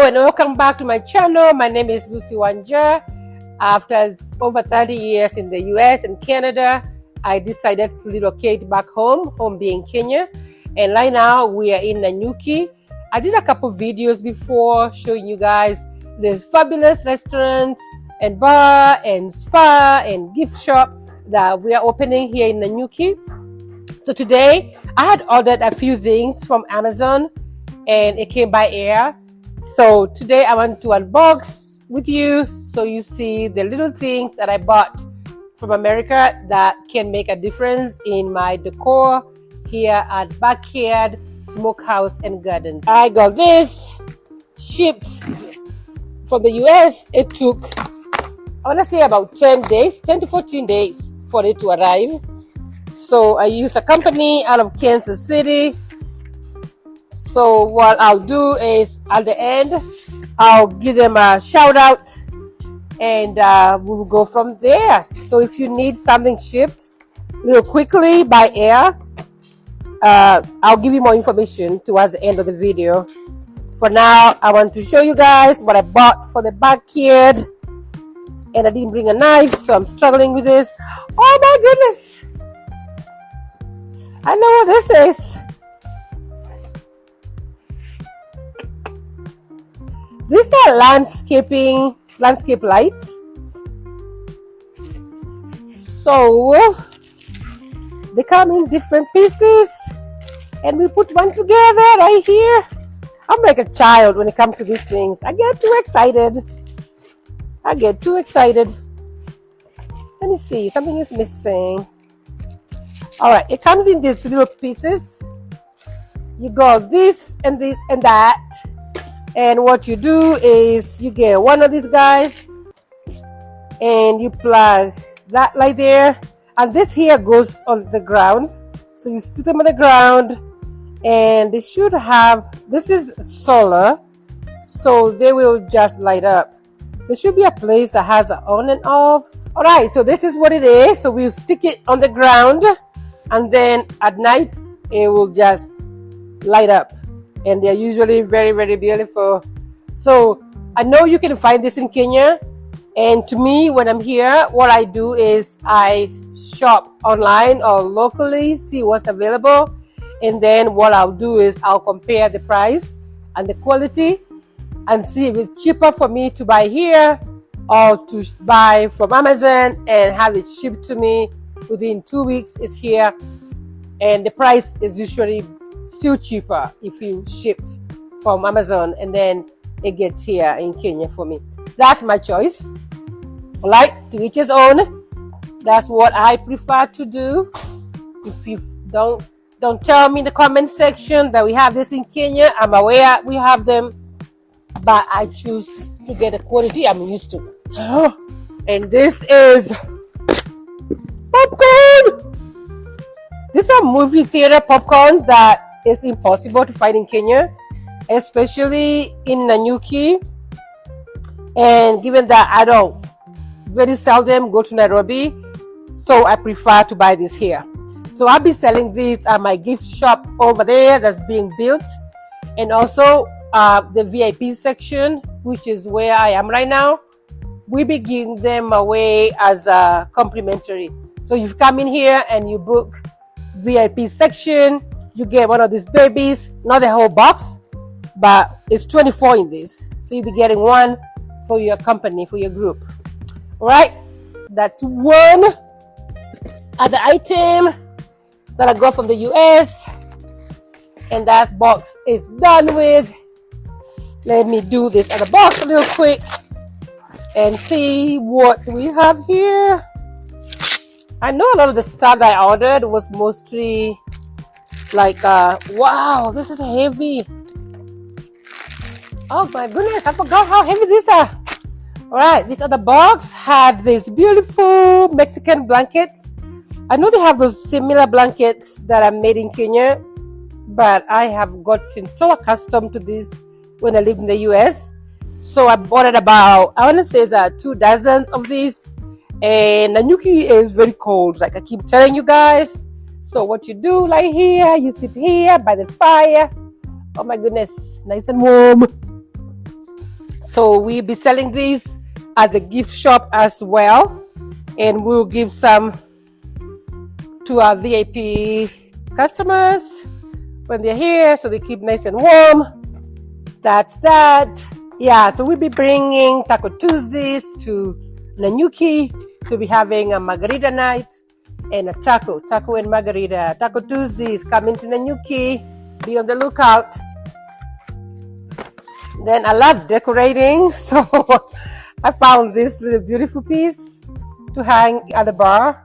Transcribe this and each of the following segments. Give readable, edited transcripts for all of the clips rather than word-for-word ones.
Hello and welcome back to my channel. My name is Lucy Wanja. After over 30 years in the US and Canada, I decided to relocate back home being Kenya. And right now we are in Nanyuki. I did a couple videos before showing you guys the fabulous restaurant and bar and spa and gift shop that we are opening here in Nanyuki. So today I had ordered a few things from Amazon and it came by air. So today I want to unbox with you so you see the little things that I bought from America that can make a difference in my decor here at Backyard Smokehouse and Gardens. I got this shipped from the US. It took, I want to say about 10 to 14 days for it to arrive. So I use a company out of Kansas City. So what I'll do is at the end, I'll give them a shout out and we'll go from there. So if you need something shipped real quickly by air, I'll give you more information towards the end of the video. For now, I want to show you guys what I bought for the backyard. And I didn't bring a knife, so I'm struggling with this. Oh my goodness! I know what this is. These are landscape lights. So they come in different pieces and we put one together right here. I'm like a child when it comes to these things. I get too excited. Let me see, something is missing. All right, it comes in these little pieces. You got this and this and that. And what you do is you get one of these guys and you plug that right there. And this here goes on the ground. So you stick them on the ground and they should have, this is solar, so they will just light up. There should be a place that has an on and off. All right, so this is what it is. So we'll stick it on the ground and then at night it will just light up. And they're usually very, very beautiful. So I know you can find this in Kenya. And to me, when I'm here, what I do is I shop online or locally, see what's available. And then what I'll do is I'll compare the price and the quality and see if it's cheaper for me to buy here or to buy from Amazon and have it shipped to me within 2 weeks. It's here. And the price is usually still cheaper if you shipped from Amazon and then it gets here in Kenya for me. That's my choice. Like, to each his own. That's what I prefer to do. If you don't tell me in the comment section that we have this in Kenya, I'm aware we have them, but I choose to get the quality I'm used to. And this is popcorn. These are movie theater popcorns that is impossible to find in Kenya, especially in Nanyuki. And given that I don't very seldom go to Nairobi, so I prefer to buy this here. So I'll be selling these at my gift shop over there that's being built, and also the VIP section, which is where I am right now. We be giving them away as a complimentary. So you come in here and you book VIP section, you get one of these babies, not the whole box, but it's 24 in this. So you'll be getting one for your company, for your group. All right, that's one other item that I got from the US. And that box is done with. Let me do this other box real quick and see what we have here. I know a lot of the stuff that I ordered was mostly like, wow, this is heavy. Oh my goodness, I forgot how heavy these are. All right, this other box had these beautiful Mexican blankets. I know they have those similar blankets that are made in Kenya, but I have gotten so accustomed to this when I lived in the US. So I bought it about, I want to say it's 2 dozens of these. And Nanyuki is very cold, like I keep telling you guys. So what you do like here, you sit here by the fire. Oh my goodness, nice and warm. So we'll be selling these at the gift shop as well, and we'll give some to our VIP customers when they're here, so they keep nice and warm. That's that. Yeah, so we'll be bringing Taco Tuesdays to Nanyuki. So we'll be having a margarita night and a taco and margarita. Taco Tuesdays coming to Nanyuki. Be on the lookout. Then I love decorating, so I found this little beautiful piece to hang at the bar.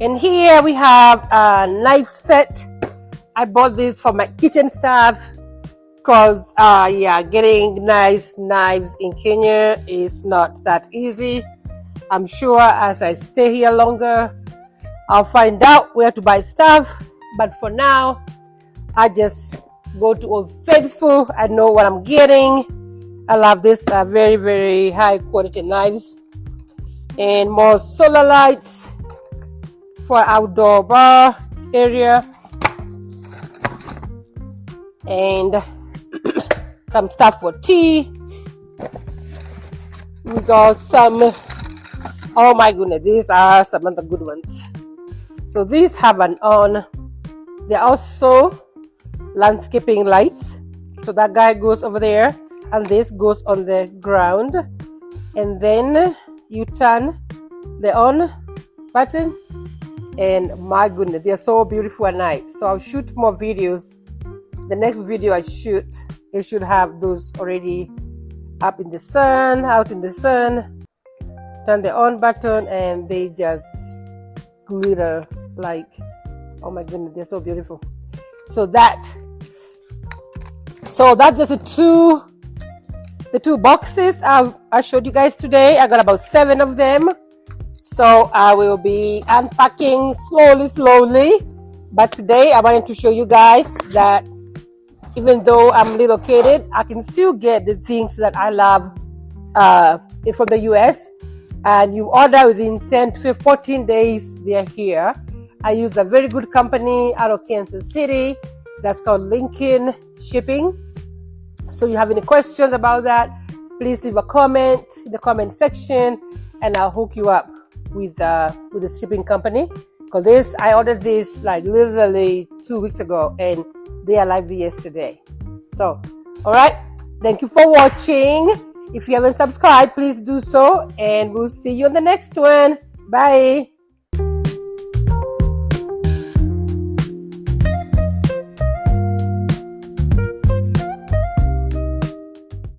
And here we have a knife set. I bought this for my kitchen staff because getting nice knives in Kenya is not that easy. I'm sure as I stay here longer, I'll find out where to buy stuff. But for now, I just go to Old Faithful. I know what I'm getting. I love this very, very high quality knives. And more solar lights for outdoor bar area. And some stuff for tea. We got some, oh my goodness, these are some of the good ones. So these have an on. They're also landscaping lights. So that guy goes over there and this goes on the ground. And then you turn the on button, and my goodness, they're so beautiful at night. So I'll shoot more videos. The next video I shoot, it should have those already up in the sun, out in the sun. Turn the on button and they just glitter like, oh my goodness, they're so beautiful. So that's just the two boxes I showed you guys today. I got about 7 of them. So I will be unpacking slowly. But today I wanted to show you guys that even though I'm relocated, I can still get the things that I love from the US. And you order within 10 to 14 days, they're here. I use a very good company out of Kansas City that's called Lincoln Shipping. So you have any questions about that, please leave a comment in the comment section and I'll hook you up with the shipping company. Because I ordered this like literally 2 weeks ago and they arrived yesterday. So, all right. Thank you for watching. If you haven't subscribed, please do so. And we'll see you on the next one. Bye.